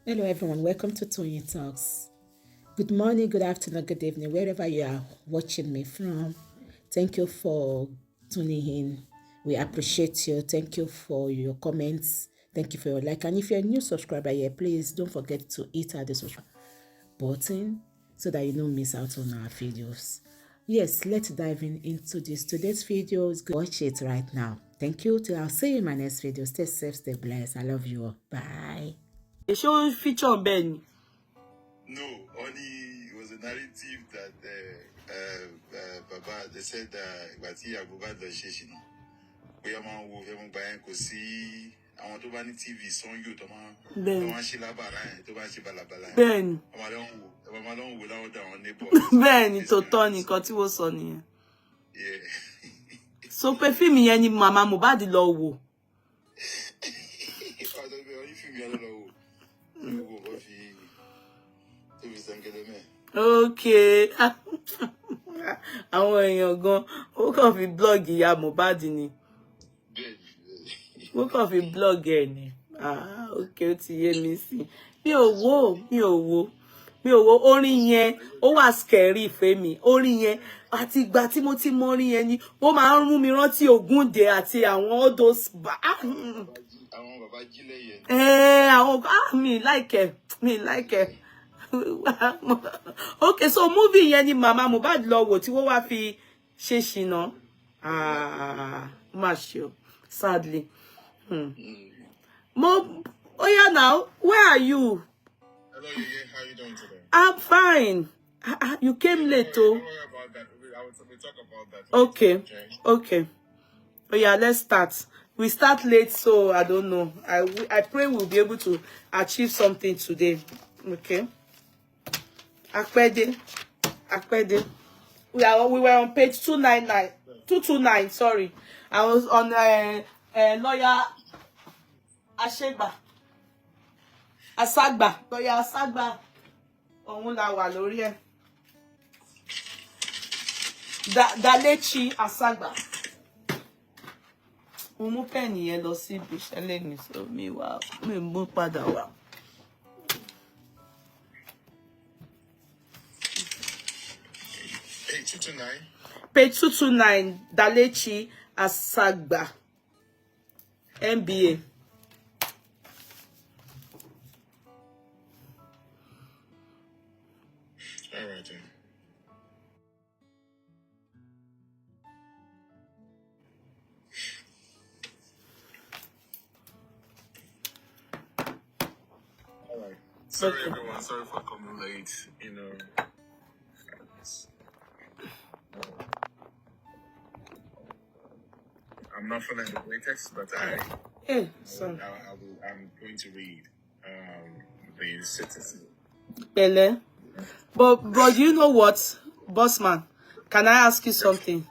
Hello, everyone. Welcome to Tony Talks. Good morning, good afternoon, good evening, wherever you are watching me from. Thank you for tuning in. We appreciate you. Thank you for your comments. Thank you for your like. And if you're a new subscriber here, please don't forget to hit the subscribe button so that you don't miss out on our videos. Yes, let's dive into this. Today's video is good. Watch it right now. Thank you. Till I'll see you in my next video. Stay safe, stay blessed. I love you all. Bye. Show feature Ben. No, only it was a narrative that Baba, they said Bati Abuba the Sheshina. We are man who have been to see. I want to buy TV, son you to man. Ben. Don't she la bala, to buy she bala bala. Ben. I'm alone without down neighbor. Ben, tòótọ́ ni nǹkan tí wọ́n sọ nìyẹn. Yeah. So pé fíìmù yẹn ni Màmá Mohbad lọ wò. Okay. Àwọn èèyàn gan ó kàn fi blog ìyá Mohbad ni. Ó kàn fi blog ẹ̀ ni. Okay, ó ti yé mi sí. Mi ò wo orin yẹn ó wà scary ìfẹ́ mi. Orin yẹn àti ìgbà tí mo ti mọ orin yẹn ni ó máa ń mú mi rántí Ògúndé àti àwọn all those àwọn bàbá jílẹ̀ yẹn. àwọn mi like okay, so movie yẹn ni Màmá Mohbad lọ wò tí wọ́n wá fi ṣe ṣìnà. Má ṣe o, sadly. Oh yeah, now where are you? Hello, Yeye. How are you doing today? I'm fine. You came late, oh. Don't worry about that. We'll talk about that. Okay. Okay. Oh yeah, let's start. We start late, so I don't know. I pray we'll be able to achieve something today. Okay. Akpede. We were on page 229, sorry. I was on lawyer Asagba. Lawyer Asagba. Òun la wà lórí ẹ̀. Dalechi Asagba. Mo mú pẹ́ẹ̀nì yẹn lọ sí ibi iṣẹ́ lẹ́nu, so mi mú padà wá. Page 229. Page 229, Dalechi Asagba, MBA. All right, then. All right. Sorry, everyone. Sorry for coming late. I'm not feeling the greatest, but I'm going to read the Citizen. Bele. But you know what, Bossman? Can I ask you something?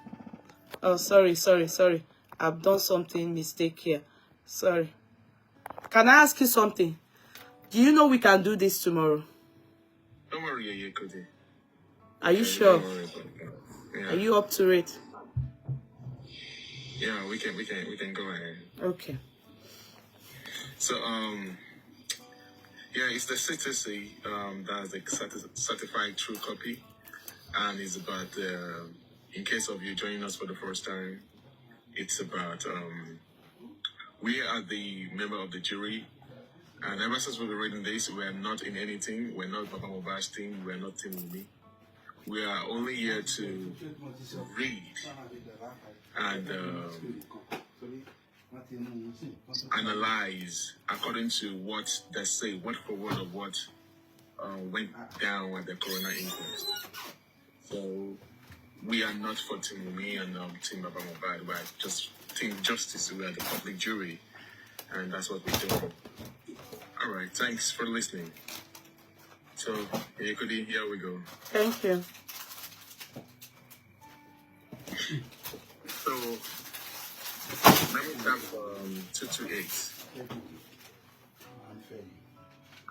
Oh, sorry. I've done something mistake here. Sorry. Can I ask you something? Do you know we can do this tomorrow? Don't worry, you could. Are you sure? Yeah. Are you up to it? Yeah, we can go ahead. Okay. So yeah, it's the CTC that's the certified true copy, and it's about in case of you joining us for the first time, it's about we are the member of the jury, and ever since we've been reading this, we are not in any team. We're not Baba Mohbad's team. We're not Team Wunmi. We are only here to read and analyze according to what they say, word for word of what went down at the coroner inquest. So we are not for Team Wunmi and Team Baba Mohbad. We are just Team Justice. We are the public jury, and that's what we do. All right, thanks for listening. So, Yekudi, here we go. Thank you. So, let me start from 228.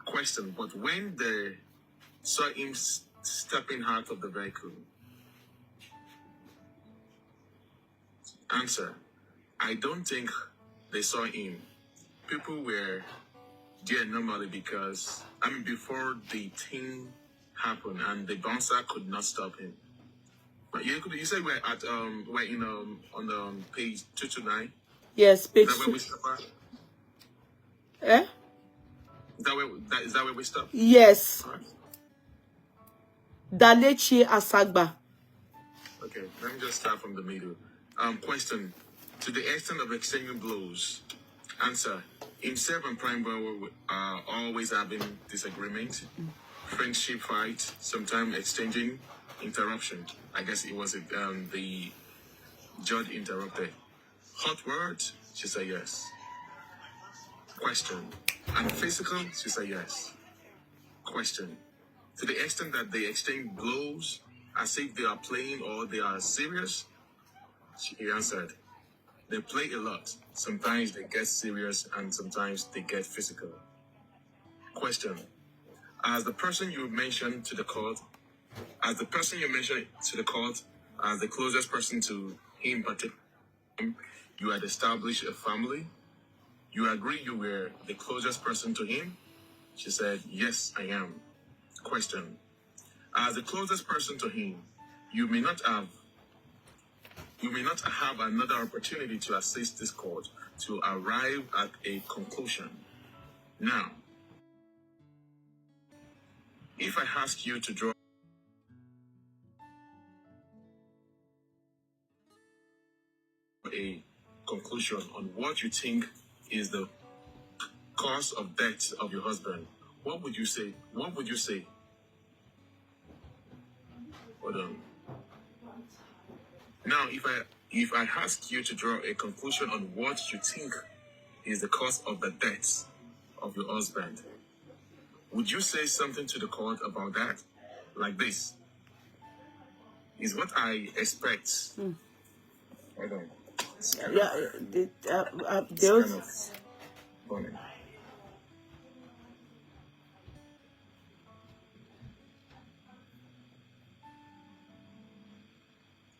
Question, but when they saw him stepping out of the vehicle, answer, I don't think they saw him. People were there normally because, I mean, before the thing happened and the bouncer could not stop him. But you said we're in on page 229. Yes, Is page that where 2. we stop at? Eh? Is that where we stop? Yes. All right. Dalechi Asagba. Okay, let me just start from the middle. Question: to the extent of exchanging blows. Answer: himself and Prime Boy are always having disagreements, friendship fights, sometimes exchanging interruption. I guess it was the judge interrupted. Hot words? She said yes. Question: and physical? She said yes. Question: to the extent that they exchange blows as if they are playing or they are serious? He answered, they play a lot. Sometimes they get serious and sometimes they get physical. Question: as the person you mentioned to the court, as the closest person to him, you had established a family. You agree you were the closest person to him? She said, yes, I am. Question: as the closest person to him, you may not have another opportunity to assist this court to arrive at a conclusion. Now, if I ask you to draw a conclusion on what you think is the cause of death of your husband, what would you say? What would you say? Hold on. Now, if I ask you to draw a conclusion on what you think is the cause of the death of your husband, would you say something to the court about that? Like this is what I expect. Hold on. It's kind Yeah, of funny.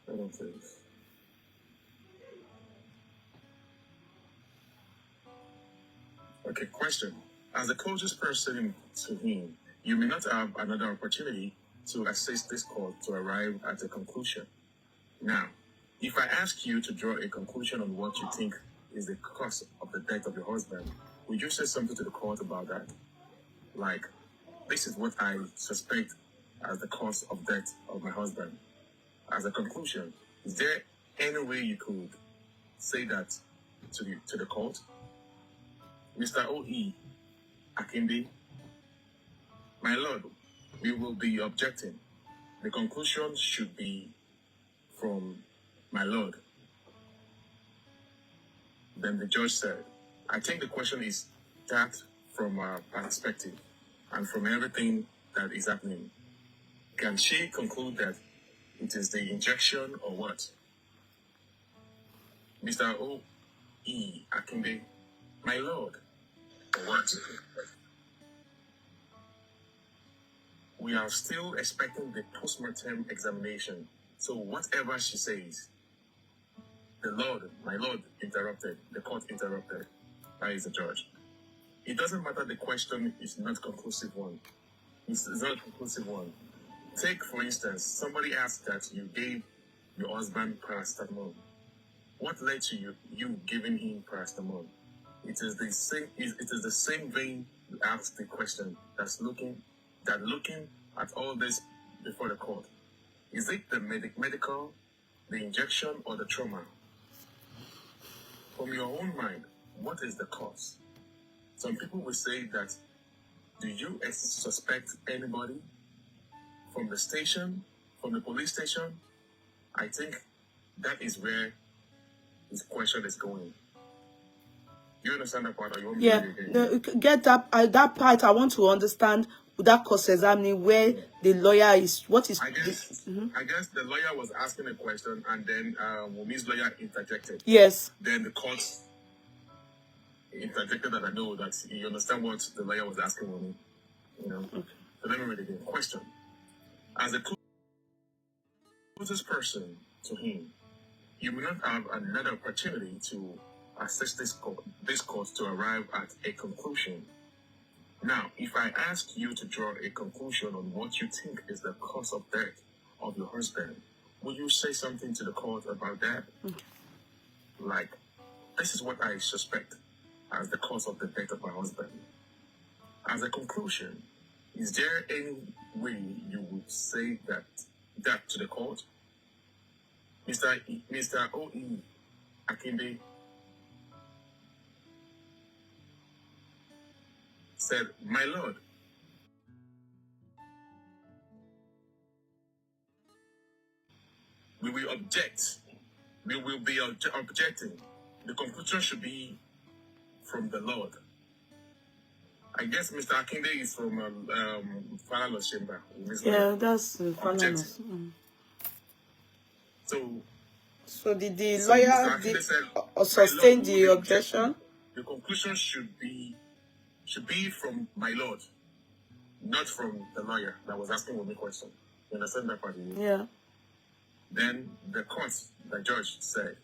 Hold on, please. Okay, question. As the closest person to him, you may not have another opportunity to assist this court to arrive at a conclusion. Now, if I ask you to draw a conclusion on what you think is the cause of the death of your husband, would you say something to the court about that? Like, this is what I suspect as the cause of death of my husband. As a conclusion, is there any way you could say that to the court? Mr. O.E. Akinde, my lord, we will be objecting. The conclusion should be from my lord. Then the judge said, I think the question is that from our perspective and from everything that is happening, can she conclude that it is the injection or what? Mr. O.E. Akinde, my lord, or what? We are still expecting the postmortem examination. So whatever she says, my lord interrupted, the court interrupted. That is the judge. It doesn't matter, the question is not conclusive one. It's not a conclusive one. Take, for instance, somebody asked that you gave your husband paracetamol. What led to you giving him paracetamol? It is the same vein you ask the question looking at all this before the court. Is it the medical, the injection, or the trauma? From your own mind, what is the cause? Some people will say that, do you suspect anybody from the station, from the police station? I think that is where this question is going. You understand that part? Or you want me to read it again? Get that part. I want to understand that course examining where the lawyer is. What is? I guess the lawyer was asking a question, and then Wumi's lawyer interjected. Yes. Then the court interjected, and I know that you understand what the lawyer was asking Wumi. You know. Okay. So let me read it again. Question: as the closest person to him, you will not have another opportunity to assist this court to arrive at a conclusion. Now, if I ask you to draw a conclusion on what you think is the cause of death of your husband, will you say something to the court about that? Like, this is what I suspect as the cause of the death of my husband. As a conclusion, is there any way you would say that to the court? Mr. O.E. Akinde said, "My lord, we will object. We will be objecting. The conclusion should be from the Lord." I guess Mr. Akinde is from Falalos Chamber. Yeah, that's Falalos. So did the lawyer sustain the objection? The conclusion should be from my lord, not from the lawyer that was asking me a question. You understand that part? Yeah. Then the judge said,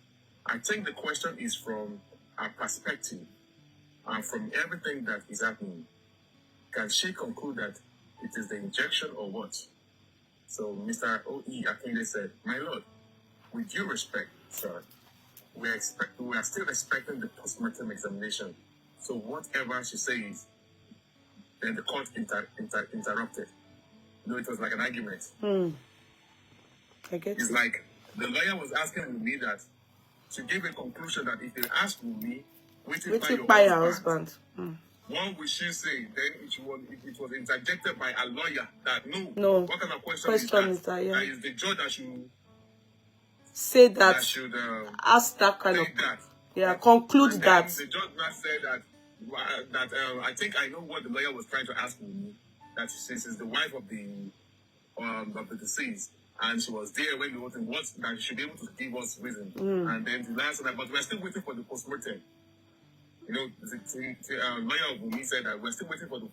"I think the question is from our perspective and from everything that is happening. Can she conclude that it is the injection or what?" So Mr. O.E. Akinde said, "My lord, with due respect, sir, we are still expecting the postmortem examination. So whatever she says," then the court interrupted. No, it was like an argument. I get it's it. Like the lawyer was asking me that to give a conclusion that if they ask me, waiting by your husband. What would she say? Then it was interjected by a lawyer that no. What kind of question is that? Yeah. That is the judge that should say that. Should ask that kind of that. Yeah, conclude that. The judge now said that I think I know what the lawyer was trying to ask me. That since is the wife of the deceased, and she was there when we were voting, that she should be able to give us reason. And then the lawyer said that, but we're still waiting for the postmortem. You know, the lawyer of Wumi said that we're still waiting for the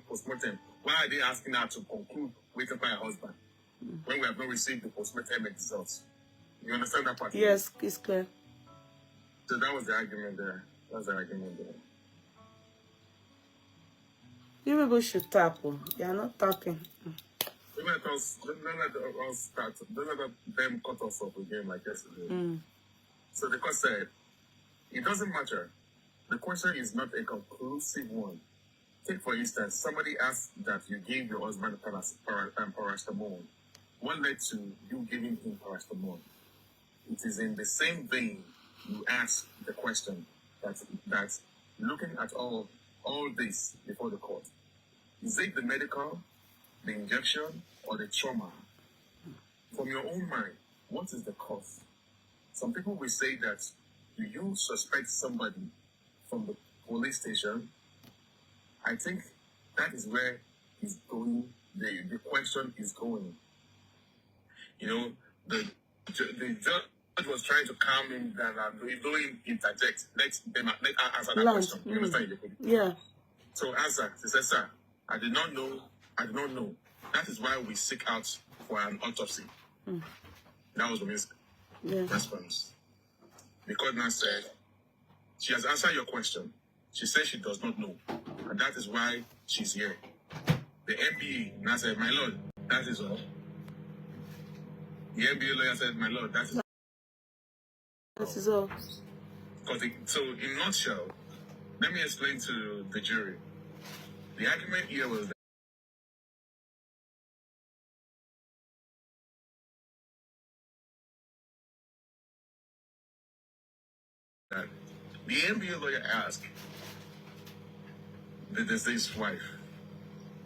postmortem. Why are they asking her to conclude waiting for her husband when we have not received the postmortem results? You understand that part? Yes, it's clear. So that was the argument there. You people should tap. You are not tapping. Don't let them cut us off again like yesterday. So the court said, it doesn't matter. The question is not a conclusive one. Take, for instance, somebody asked that you gave your husband paracetamol. What led to you giving him paracetamol? It is in the same vein you ask the question that looking at all this before the court. Is it the medical, the injection, or the trauma? From your own mind, what is the cause? Some people will say that, do you suspect somebody from the police station? I think that is where he's going. The question is going. You know, the judge was trying to calm him down and don't interject. Let her answer that question. You understand? Yeah. So answer. She said, "Sir, I did not know. That is why we seek out for an autopsy." That was the response. The court now said, she has answered your question. She says she does not know. And that is why she's here. The MBA now said, "My lord, that is all." The MBA lawyer said, "My lord, that is all." That is all. So, in a nutshell, let me explain to the jury. The argument here was that the MBA lawyer asked the deceased wife,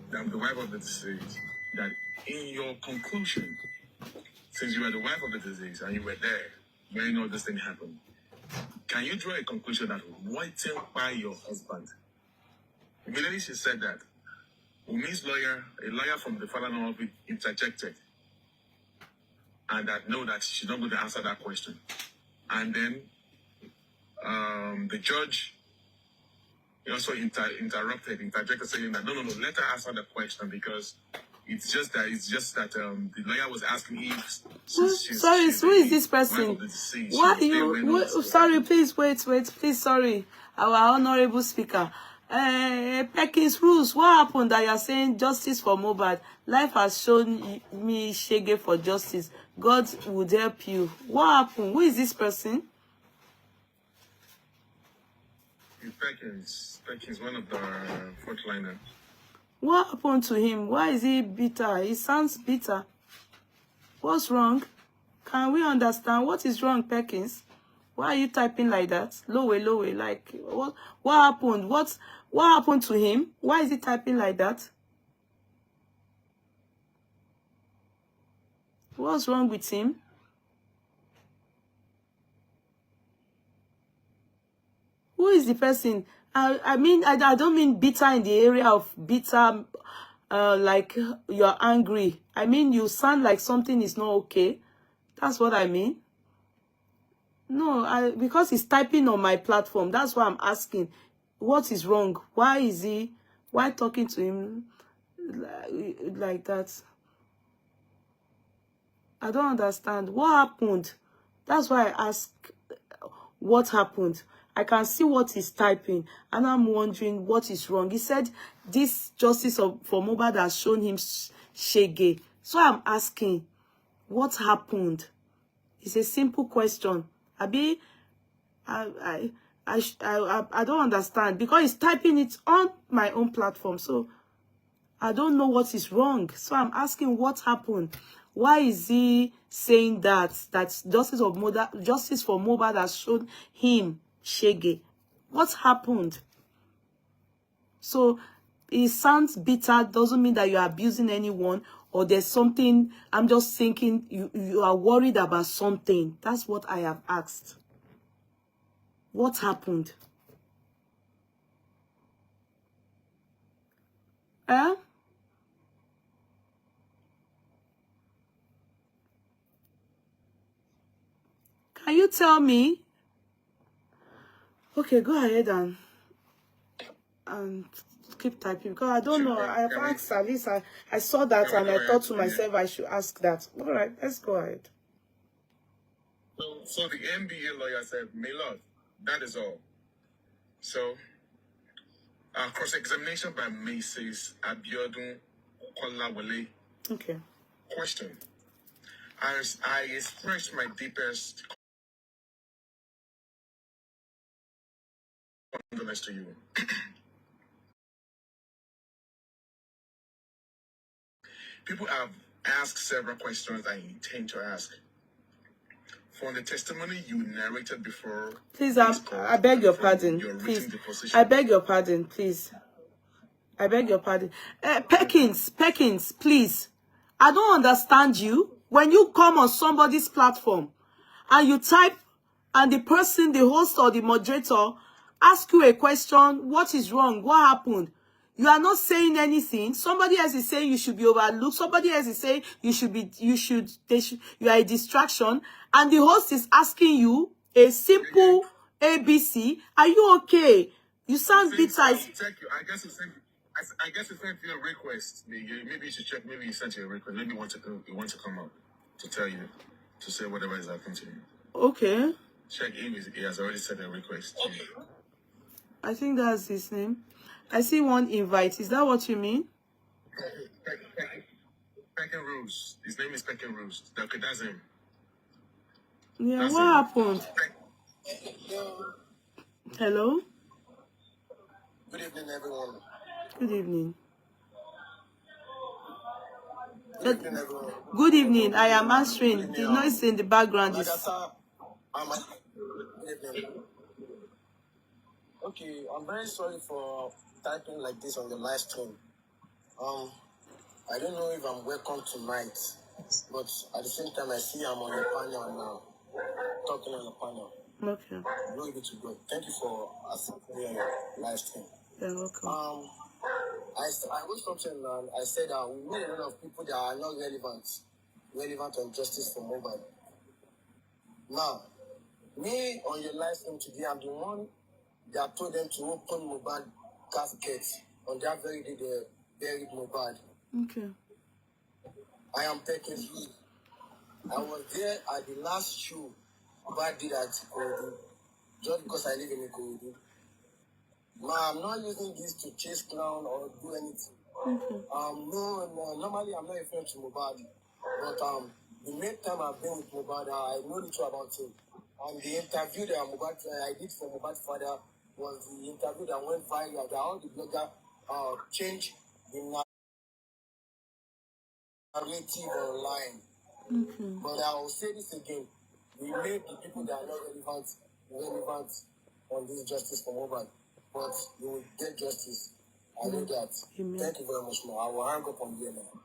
the wife of the deceased, that in your conclusion, since you are the wife of the deceased and you were there when all this thing happened, can you draw a conclusion that waiting by your husband? Immediately she said that Umi's lawyer, a lawyer from the father-in-law, interjected, and that no, that she's not going to answer that question. And then the judge also interjected, saying that no, let her answer the question because it's just that the lawyer was asking if sorry, who is this person? Why you? Sorry, please wait, please. Sorry, our honorable speaker. Perkins Rules, what happened that you're saying justice for Mohbad? Life has shown me shege for justice. God would help you. What happened? Who is this person? Perkins, one of the frontliners. What happened to him? Why is he bitter? He sounds bitter. What's wrong? Can we understand what is wrong, Perkins? Why are you typing like that? Low way. Like what happened? What happened to him? Why is he typing like that? What's wrong with him? Who is the person? I mean, I don't mean bitter in the area of bitter, like you're angry. I mean, you sound like something is not okay. That's what I mean. No, because he's typing on my platform. That's why I'm asking, what is wrong? Why talking to him like that? I don't understand. What happened? That's why I ask what happened. I can see what he's typing, and I'm wondering what is wrong. He said this justice for Mohbad has shown him shege. So I'm asking, what happened? It's a simple question. Abi, I don't understand because he's typing it on my own platform. So I don't know what is wrong. So I'm asking what happened. Why is he saying that justice for Mohbad has shown him shege? What happened? So it sounds bitter, doesn't mean that you're abusing anyone or there's something. I'm just thinking you are worried about something. That's what I have asked. What happened? Eh? Can you tell me? Okay, go ahead and keep typing because I don't know. I have asked at least I saw that and I thought to myself I should ask that. All right, let's go ahead. So the NBA lawyer said, "Milord, that is all." So cross-examination by Mrs. Abiodun Kolawole. Okay. Question: I expressed my deepest condolence to you. People have asked several questions I intend to ask. From the testimony you narrated before... Please, I beg your pardon. Please. I beg your pardon, please. I beg your pardon. Perkins, please. I don't understand you. When you come on somebody's platform and you type and the person, the host or the moderator ask you a question, what is wrong? What happened? You are not saying anything. Somebody else is saying you should be overlooked. Somebody else is saying you are a distraction. And the host is asking you a simple ABC. Are you okay? You sound bitter. I guess he sent you a request. Maybe you should check. Maybe he sent you a request. Maybe he wants to come up to tell you, to say whatever is happening to you. Okay. Check him. He has already sent a request. Okay. I think that's his name. I see one invite. Is that what you mean? Peckin Rose. His name is Peckin Rose. Okay, that's him. Yeah, that's what him. happened? Hello? Good evening, everyone. Good evening. Good evening, everyone. Good evening. I am answering. The noise in the background is... Good evening. Okay, I'm very sorry for typing like this on the live stream. I don't know if I'm welcome tonight, but at the same time, I see I'm on the panel now, talking on the panel. Okay. Glory be to God. Thank you for accepting the live stream. You're welcome. I wrote something and I said that we need a lot of people that are not relevant on justice for Mohbad. Now, me on your live stream today, I'm the one that told them to open Mohbad casket on that very day they buried Mohbad. Okay. I am Perkins Rules. I was there at the last show Mohbad did at Ikorodu, just because I live in Ikorodu. I'm not using this to chase clown or do anything. No, normally I'm not a friend to Mohbad, but the main time I've been with Mohbad, I know little about him. And the interview that I did for Mohbad's father was the interview that went viral. That all the bloggers changed the narrative online. But I will say this again: we made the people that are not relevant on this justice for Mohbad, but you will get justice. I know that. Amen. Thank you very much, ma. I will hang up on you now.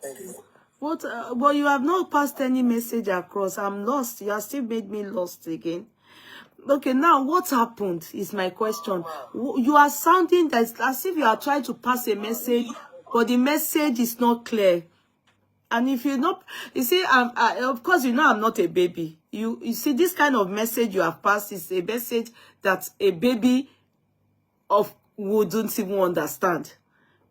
Thank you. What? But you have not passed any message across. I'm lost. You have still made me lost again. Okay, now what happened is my question. You are sounding as if you are trying to pass a message, but the message is not clear. And if you're not, you see, of course, you know I'm not a baby. You see, this kind of message you have passed is a message that a baby wouldn't even understand.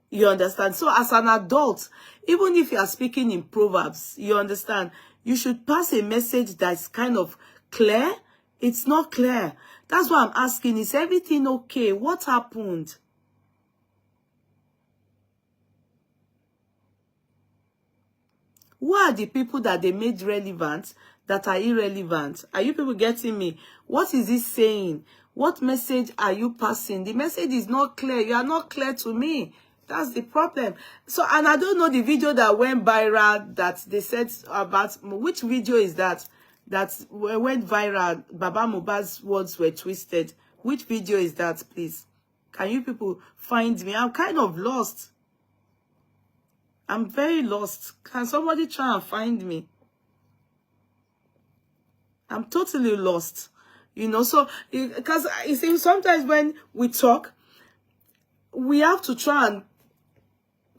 You understand? So as an adult, even if you are speaking in Proverbs, you understand, you should pass a message that's kind of clear. It's not clear. That's why I'm asking, is everything okay? What happened? Who are the people that they made relevant that are irrelevant? Are you people getting me? What is it saying? What message are you passing? The message is not clear. You are not clear to me. That's the problem. So, and I don't know the video that went viral that they said about, which video is that? That went viral, Baba Mohbad's words were twisted. Which video is that, please? Can you people find me? I'm kind of lost. I'm very lost. Can somebody try and find me? I'm totally lost. You know, so, because you see, sometimes when we talk, we have to try and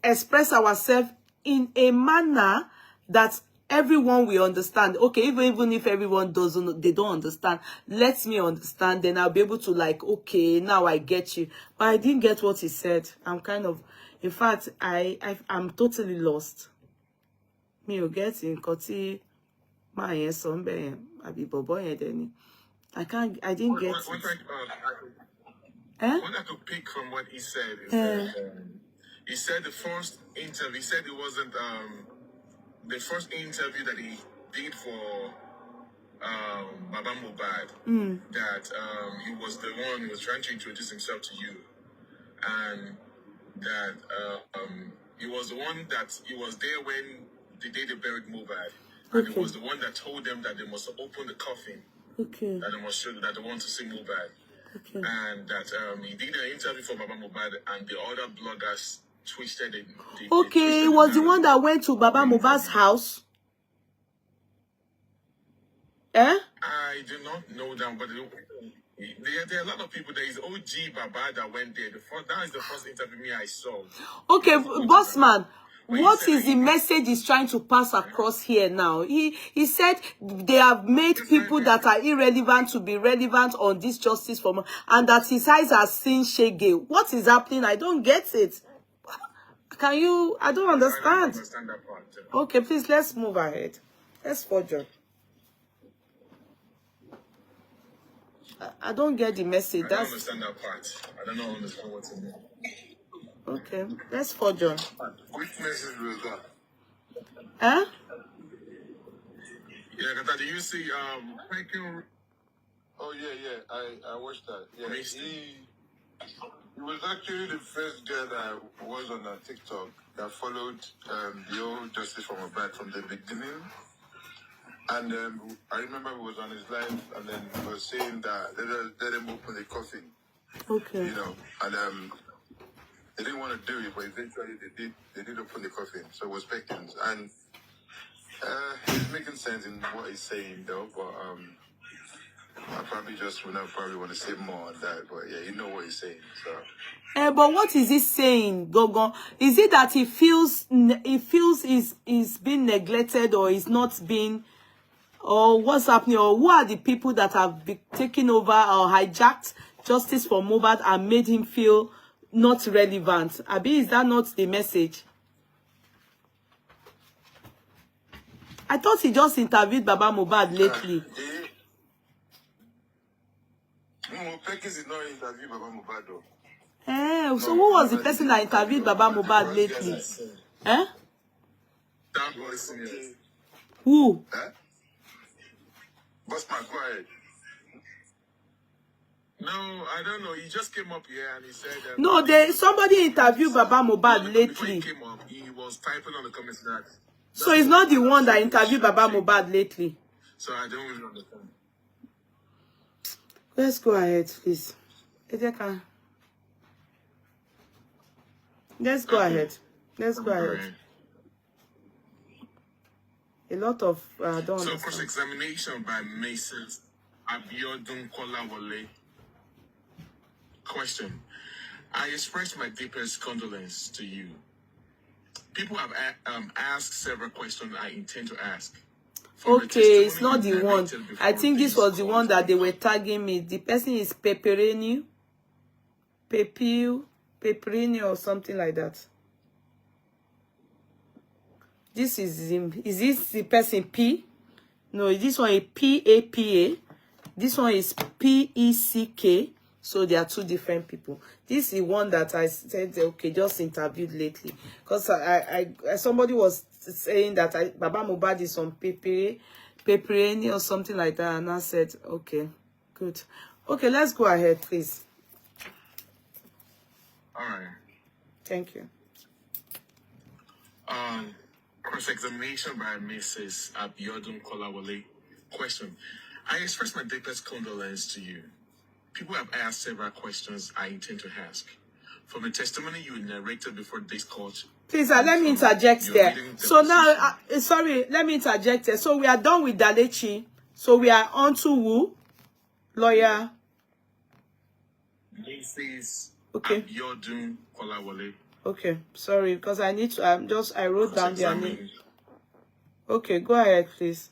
express ourselves in a manner that everyone will understand. Okay, even if everyone doesn't, they don't understand, let me understand, then I'll be able to like, okay, now I get you. But I didn't get what he said. I'm kind of, in fact, I'm totally lost. Me ò get nǹkan tí máa yẹn sọ ńbẹ̀ yẹn, àbí bọ̀bọ́ yẹn dẹ̀ ni. I didn't get it. What I could pick from what he said is that he said the first interview, he said it wasn't the first interview that he did for Baba Mohbad, that he was the one who was trying to introduce himself to you, and that he was the one that he was there when the day they buried Mohbad, and he was the one that told them that they must open the coffin, that they must show that they want to see Mohbad, and that he did an interview for Baba Mohbad, and the other bloggers twisted it. He was the one that went to Baba Mohbad's house. I do not know that, but there are a lot of people. There is OG Baba that went there. That is the first interview I saw. Okay, Bossman, what is the message he's trying to pass across here now? He said they have made people that are irrelevant to be relevant on this justice for, and that his eyes are seeing Shege. What is happening? I don't get it. Can you? I don't understand. I don't understand that part. Okay, please, let's move ahead. Let's forge on. I don't get the message. I don't understand that part. I don't understand what's in there. Okay, let's forge on. Which message was that? Huh? Yeah, because did you see Oh yeah, I watched that. Yeah, he was actually the first guy that was on TikTok that followed the old Justice for Mohbad from the beginning. And I remember he was on his live, and then he was saying that let him open the coffin. Okay. You know, and they didn't want to do it, but eventually they did open the coffin. So it was Perkins, and he's making sense in what he's saying, though. But I probably just would not probably want to say more on that. But yeah, you know what he's saying. So. But what is he saying, Gogo? Is it that he feels he's being neglected, or is not being, or what's happening, or who are the people that have been taken over or hijacked justice for Mohbad and made him feel not relevant? Abi, is that not the message? I thought he just interviewed Baba Mohbad lately. No, Perkins did not interview Baba Mohbad though. So who was the person that interviewed Baba Mohbad lately? Eh? That boy senior. Who? Huh? Bossman, go ahead. No, I don't know. He just came up here and he said that. No, somebody interviewed Baba Mohbad Before he lately. came up, he was typing on the comments that. So he's not the one that interviewed Baba Mohbad lately. So I don't really understand. Let's go ahead, please. Let's go ahead. Let's go ahead. Alright. A lot of don't So understand. cross-examination by Mrs. Abiodun Kolawole. Question. I express my deepest condolence to you. People have asked several questions I intend to ask. Okay, it's not the one. I think this was the one that they were tagging me. The person is Peperini or something like that. This is him. Is this the person P? No, this one is PAPA. This one is PECK. So they are two different people. This is the one that I said, okay, just interviewed lately. Because somebody was saying that Baba Mohbad is on Peperini or something like that. And I said, okay, good. Okay, let's go ahead, please. All right. Thank you. Cross-examination by Mrs. Abiodun Kolawole. Question. I express my deepest condolence to you. People have asked several questions I intend to ask. From the testimony you narrated before this court. Please, let me interject there. So now, sorry, let me interject there. So we are done with Dalechi. So we are on to who? Lawyer. Mrs. Okay. Abiodun Kolawole. Okay, sorry, because I need to, I wrote down their name. Okay, go ahead, please.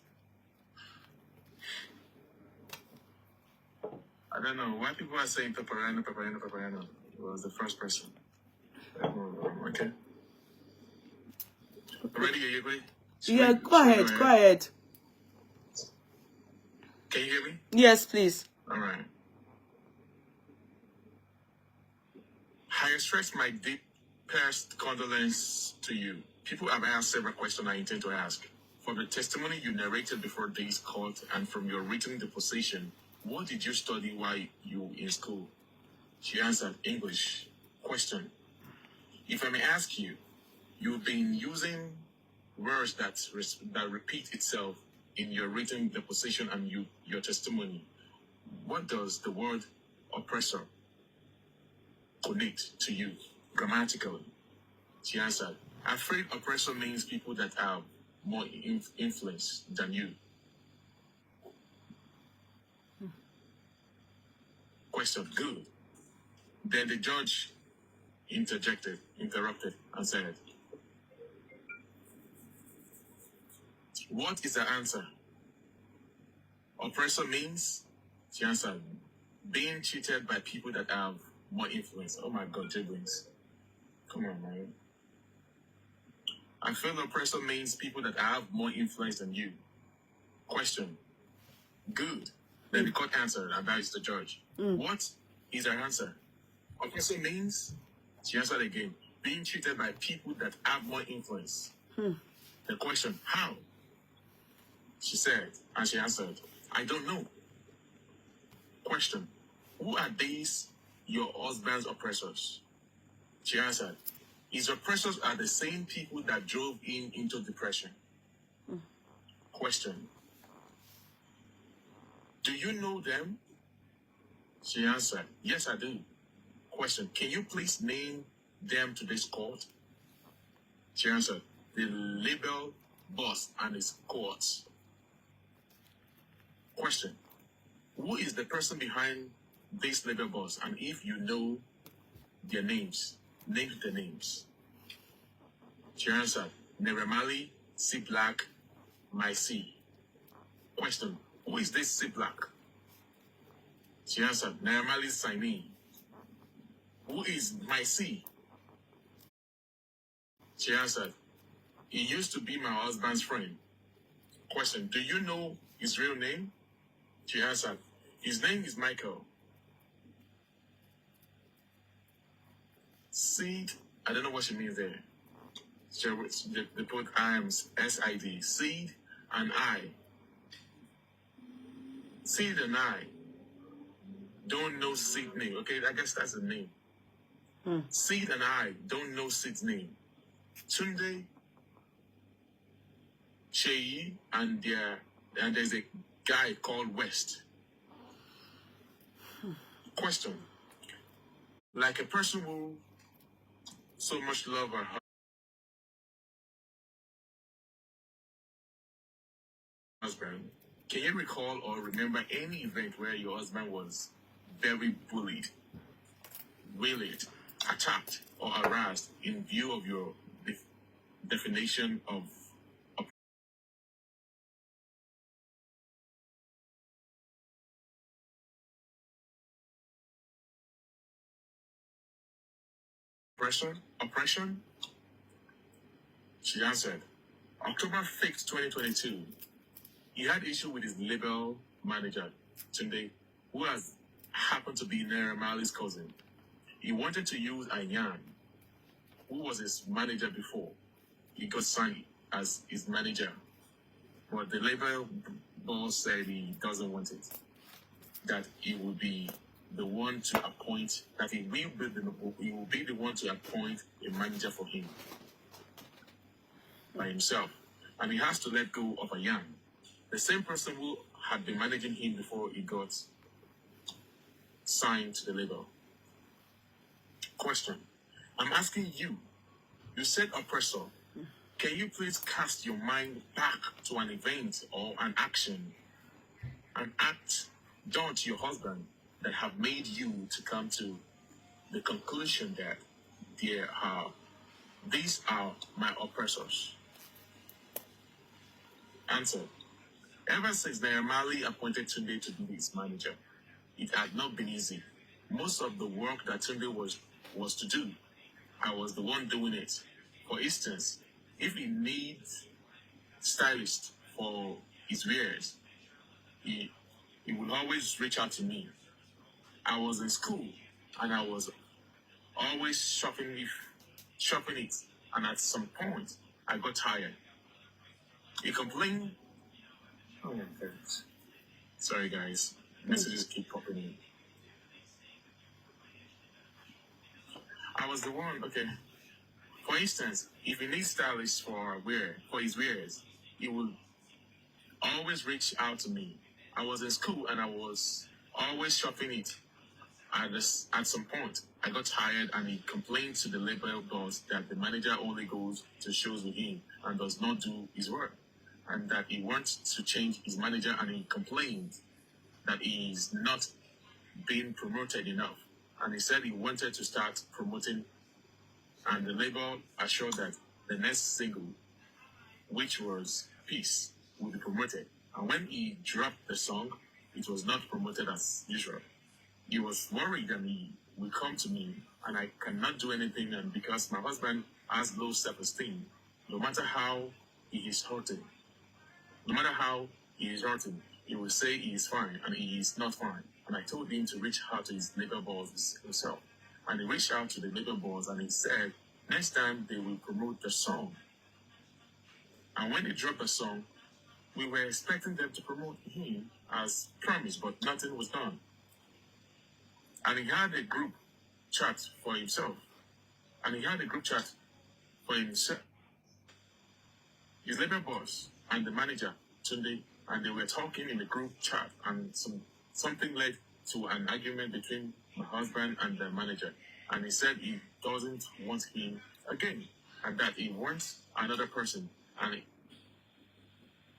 I don't know why people are saying Peperino. It was the first person. Okay. Ready? Are you ready? Yeah, go ahead. Can you hear me? Yes, please. All right. I express my deepest condolence to you. People have asked several questions I intend to ask. From the testimony you narrated before this court and from your written deposition, what did you study while you were in school? She answered, English. Question. If I may ask you, you've been using words that repeat itself in your written deposition and your testimony. What does the word oppressor connect to you grammatically? She answered, I'm afraid oppressor means people that have more influence than you. Question. Good. Then the judge interrupted, and said, what is the answer? Oppressor means, she answered, being cheated by people that have more influence. Oh my God, Jabrins. Come on, man. I feel oppressor means people that have more influence than you. Question. Good. Then the court answered, and that is the judge. What is her answer? Oppressor means, she answered again, being treated by people that have more influence. The question, how? She said, and she answered, I don't know. Question, who are these your husband's oppressors? She answered, his oppressors are the same people that drove him into depression. Question, do you know them? She answered, yes, I do. Question, can you please name them to this court? She answered, the label boss and his courts. Question, who is the person behind this label boss? And if you know their names, name the names. She answered, Neramali, C Black, My C. Question, who is this C Black? She answered, Neramali Saini. Who is My C? She answered, he used to be my husband's friend. Question, do you know his real name? She answered, his name is Michael. Seed, I don't know what she means there. They put SID. Seed and I. Seed and I don't know Seed name. Okay, I guess that's the name. Seed and I don't know Seed's name. Tunde, Cheyi, and there's a guy called West. Question. Like a person who so much love her husband, can you recall or remember any event where your husband was very bullied, wailed, attacked, or harassed in view of your definition of oppression? She answered, October 5th, 2022, he had issue with his label manager, Tunde, who has happened to be Naira Marley's cousin. He wanted to use Ayan, who was his manager before. He got signed as his manager, but the label boss said he doesn't want it. That he will be the one to appoint, that he will be the one to appoint a manager for him by himself. And he has to let go of Ayan, the same person who had been managing him before he got signed to the label. Question. I'm asking you, you said oppressor. Can you please cast your mind back to an event or an action, an act done to your husband that have made you to come to the conclusion that these are my oppressors? Answer. Ever since Naira Marley appointed Tunde to be his manager, it had not been easy. Most of the work that Tunde was to do, I was the one doing it. For instance, if he needs stylist for his wares, he would always reach out to me. I was in school and I was always shopping it, and at some point I got tired. He complained. Oh my goodness. Sorry guys, messages keep popping in. I was the one, okay. For instance, if he needs stylists for his wares, he would always reach out to me. I was in school and I was always shopping it. At some point, I got tired and he complained to the label boss that the manager only goes to shows with him and does not do his work, and that he wants to change his manager, and he complained that he is not being promoted enough. And he said he wanted to start promoting, and the label assured that the next single, which was Peace, would be promoted. And when he dropped the song, it was not promoted as usual. He was worried and he will come to me, and I cannot do anything, and because my husband has low self-esteem, no matter how he is hurting, he will say he is fine, and he is not fine. And I told him to reach out to his labor boss himself. And he reached out to the labor boss and he said, next time they will promote the song. And when they dropped the song, we were expecting them to promote him as promised, but nothing was done. And he had a group chat for himself. His labor boss and the manager, Tunde, and they were talking in the group chat, and something led to an argument between my husband and the manager. And he said he doesn't want him again, and that he wants another person, and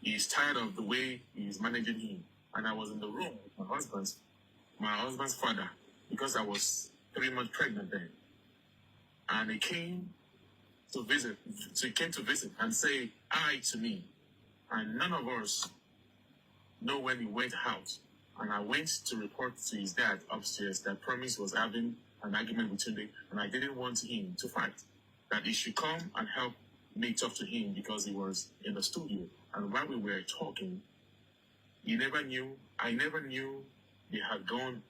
he's tired of the way he's managing him. And I was in the room with my husband's father, because I was 3 months pregnant then. And he came to visit and say hi to me. And none of us know when he went out. And I went to report to his dad upstairs that Promise was having an argument with Tunde, and I didn't want him to fight. That he should come and help me talk to him because he was in the studio. And while we were talking, I never knew they had gone.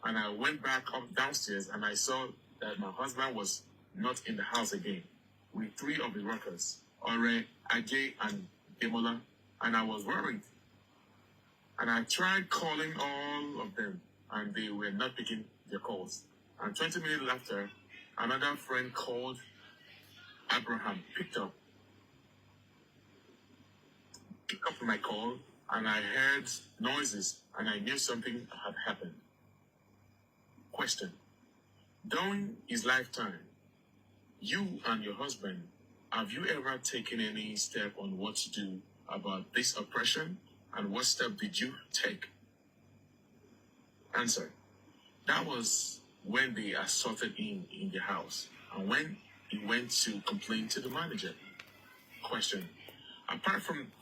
And I went back up downstairs and I saw that my husband was not in the house again with 3 of the workers, Ore, Ajay, and Demola, and I was worried. And I tried calling all of them, and they were not picking their calls. And 20 minutes after, another friend called Abraham, picked up my call, and I heard noises, and I knew something had happened. Question. During his lifetime, you and your husband, have you ever taken any step on what to do about this oppression? And what step did you take? Answer. That was when they assaulted him in the house and when he went to complain to the manager. Question. Apart from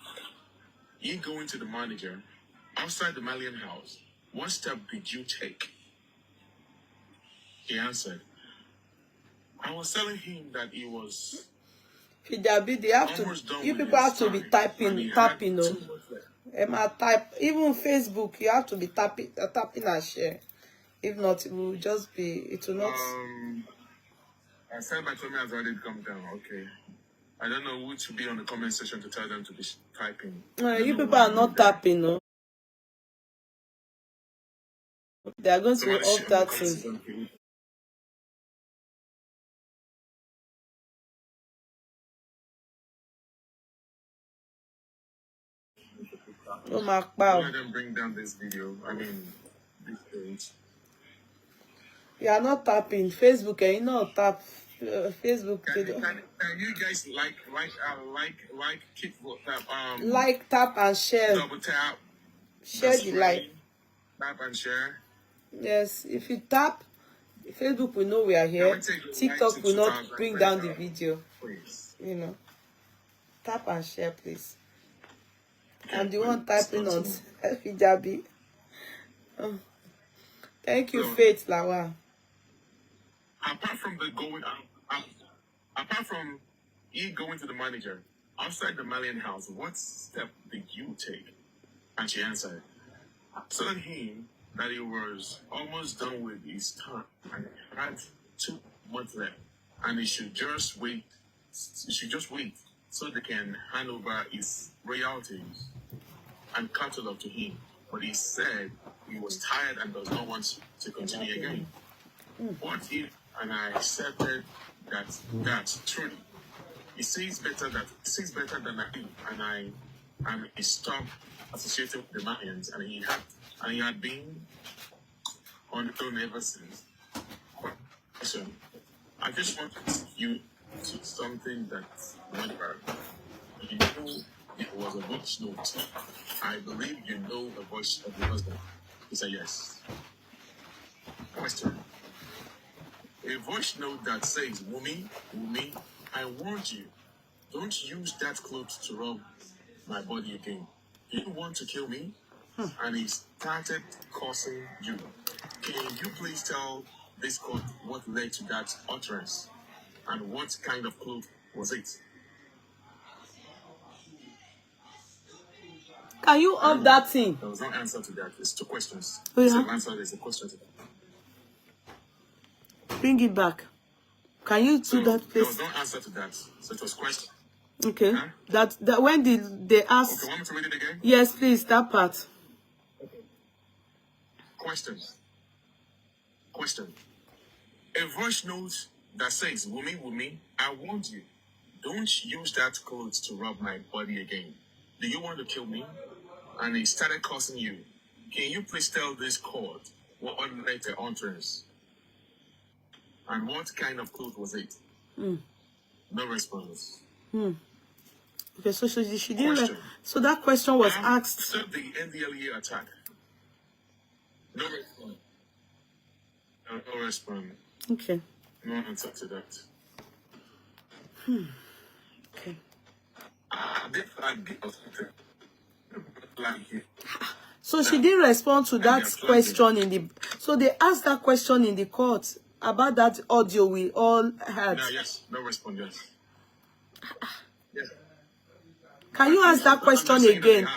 you going to the manager outside the Malian house, what step did you take? He answered, I was telling him that he was Fijabi, they have to, almost done you with people have his to be time, and he tapping, had no. 2 months left. Emma, type, even Facebook, you have to be tapping and share. If not, it will just be, it will not. I said my comment has already come down. Okay. I don't know who to be on the comment section to tell them to be typing. You people are not tapping, no. They are going to be off that thing. Oh my God. Let them bring down this video. I mean, this page. You are not tapping. Facebook, you not tap. Facebook. Can you guys keep tap, like, tap, and share. double tap, Share the like. tap and share. Yes, if you tap, Facebook will know we are here. TikTok will not bring down the video. Please. You know. Tap and share, please. I'm the one typing on Fijabi. Oh. Thank you, Faith Lawa. Apart from apart from you going to the manager outside the Malian house, what step did you take? And she answered, I told him that he was almost done with his time and had 2 months left, and he should just wait. So they can hand over his royalties and cattle to him. But he said he was tired and does not want to continue again. What if, and I accepted that truly, he sees better than I do, and he stopped associating with the Malians, and he had been on the throne ever since. So I just want to ask you to something that went wrong. You know it was a voice note. I believe you know the voice of your husband. He said yes. Question. A voice note that says, Wumi, I warned you. Don't use that cloth to rub my body again. You want to kill me? And he started cursing you. Can you please tell this court what led to that utterance? And what kind of cloth was it? Can you off that thing? There was no answer to that. It's 2 questions. Oh, yeah? There's an answer, there's a question to that. Bring it back. Can you do that, There please? was no answer to that. So it was question. Okay. Huh? That when they ask. Okay, want me to read it again? Yes, please, that part. Questions. Question. A voice note that says, Wumi, I warned you. Don't use that clothes to rub my body again. Do you want to kill me? And he started cursing you. Can you please tell this court what led to utterance? And what kind of cloth was it? No response. Okay, so she didn't. Question. So that question was asked. After the NDLEA attack. No response. No response. Okay. No answer to that. Okay. So she didn't respond to that question in the. So they asked that question in the court about that audio we all had. No, yes. No response, yes. Yes. Can you ask that I'm question just saying that again?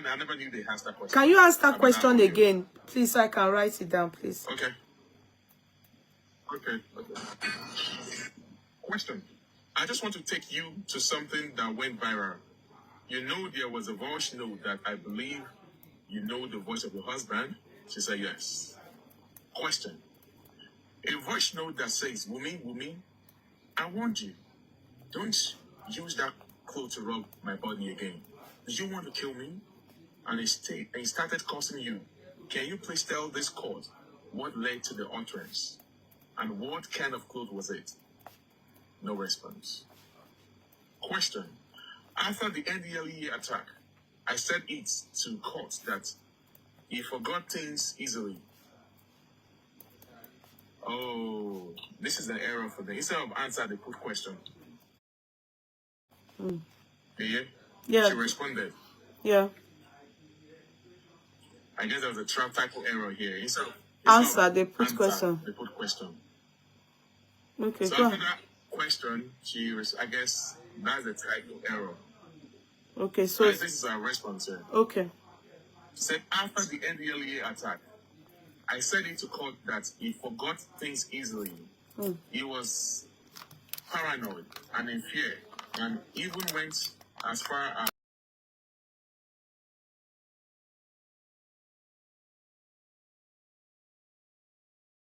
I never knew they asked that question. Can you ask that I mean, question okay. again, please, so I can write it down, please? Okay. Question. I just want to take you to something that went viral. You know, there was a voice note that I believe you know the voice of your husband. She said yes. Question. A voice note that says, Wumi, I want you. Don't use that cloth to rub my body again. Do you want to kill me? And he started cursing you. Can you please tell this court what led to the utterance? And what kind of cloth was it? No response. Question. After the NDLEA attack, I said it to court that he forgot things easily. Oh, this is an error for them. Instead of answer, they put question. Yeah? Yeah. She responded. Yeah. I guess there was a typo error here. Instead of Answer, they put answer, question. they put question. Okay, So go after ahead. that question, I guess that's the typo error. Okay, so Guys, this is our response here. okay. Said after the NDLEA attack, I said it to court that he forgot things easily. He was paranoid and in fear, and even went as far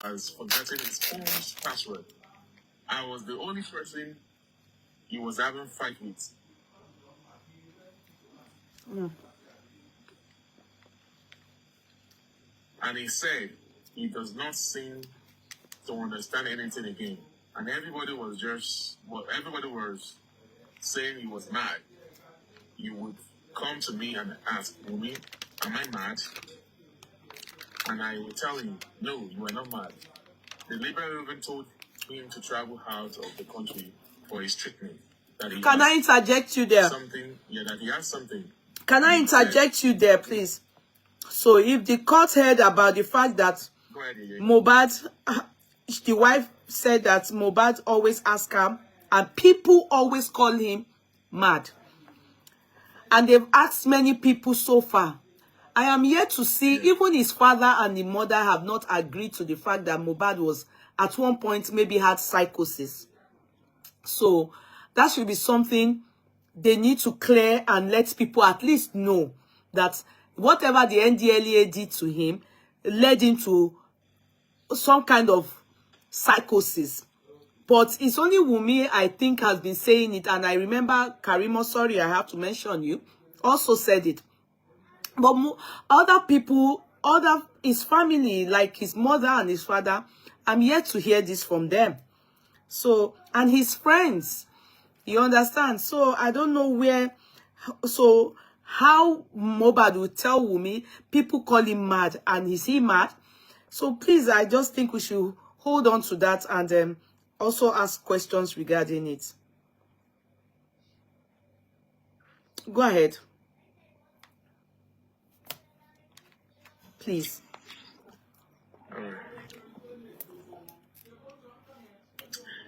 as forgetting his phone's password. I was the only person he was having a fight with. And he said he does not seem to understand anything again. And everybody was saying he was mad. He would come to me and ask, Wumi, am I mad? And I would tell him, no, you are not mad. The Liberal even told him to travel out of the country for his treatment. That he Can has I interject you there? that he has something. Can I interject you there, please? So if the court heard about the fact that Go ahead, Yeye. Mohbad, the wife said that Mohbad always ask her, and people always call him mad. And they've asked many people so far. I am yet to see, even his father and the mother have not agreed to the fact that Mohbad was, at one point, maybe had psychosis. So that should be something they need to clear and let people at least know that whatever the NDLEA did to him led him to some kind of psychosis. But it's only Wumi, I think, has been saying it. And I remember Karimo, sorry, I have to mention you, also said it. But other people, his family, like his mother and his father, I'm yet to hear this from them. So, and his friends, you understand? So, I don't know where, so how Mohbad will tell Wumi, people call him mad, and is he mad? So, please, I just think we should hold on to that and also ask questions regarding it. Go ahead. Please. All right.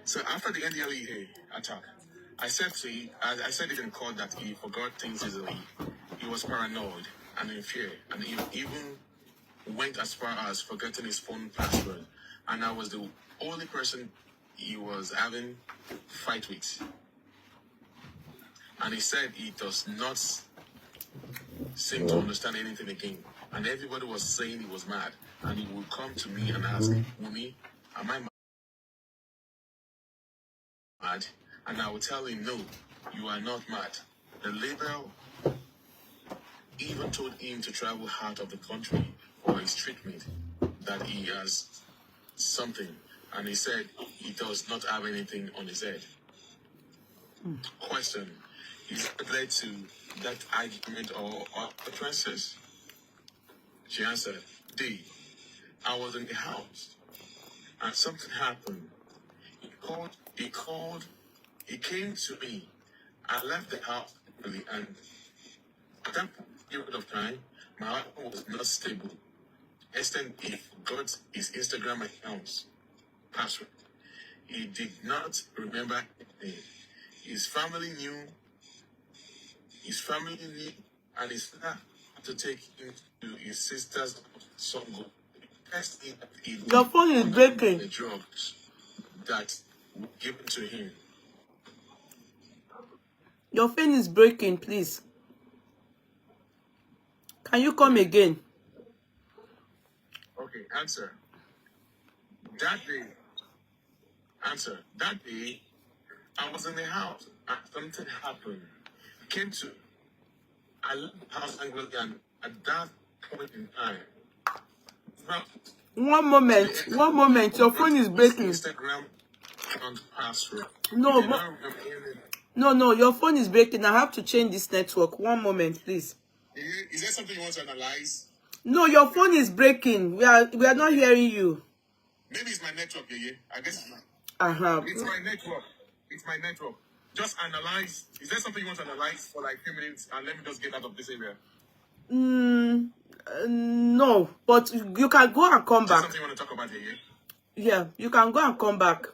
So after the NDLEA attack, I said it in court that he forgot things easily. He was paranoid and in fear, and he even went as far as forgetting his phone password. And I was the only person he was having fight with. And he said he does not seem to understand anything again. And everybody was saying he was mad. And he would come to me and ask, Wumi, am I mad? And I would tell him, no, you are not mad. The Liberal even told him to travel out of the country for his treatment, that he has something. And he said he does not have anything on his head. Question. Is it led to that argument or utterances? She answered, D, I was in the house and something happened. He came to me. I left the house early, and at that period of time, my husband was not stable. Extend he got his Instagram account's password. He did not remember anything. His family knew his family need, and his father had to take him to his sister's Songo. Your phone is breaking. The drugs that were given to him. Your phone is breaking, please. Can you come again? Okay, answer. That day, I was in the house and something happened. Came to, I left the house Anglican at that point in time. Now, One moment. Your phone is breaking. Instagram account password. No, your phone is breaking. I have to change this network. One moment, please. Is there something you want to analyze? No, your phone is breaking. We are not hearing you. Maybe it's my network, yeah. I guess it's It's my network. It's my network. Just analyze. Is there something you want to analyze for like a few minutes and let me just get out of this area? No, but you can go and come Is there back. something you want to talk about here? Yeah, you can go and come back.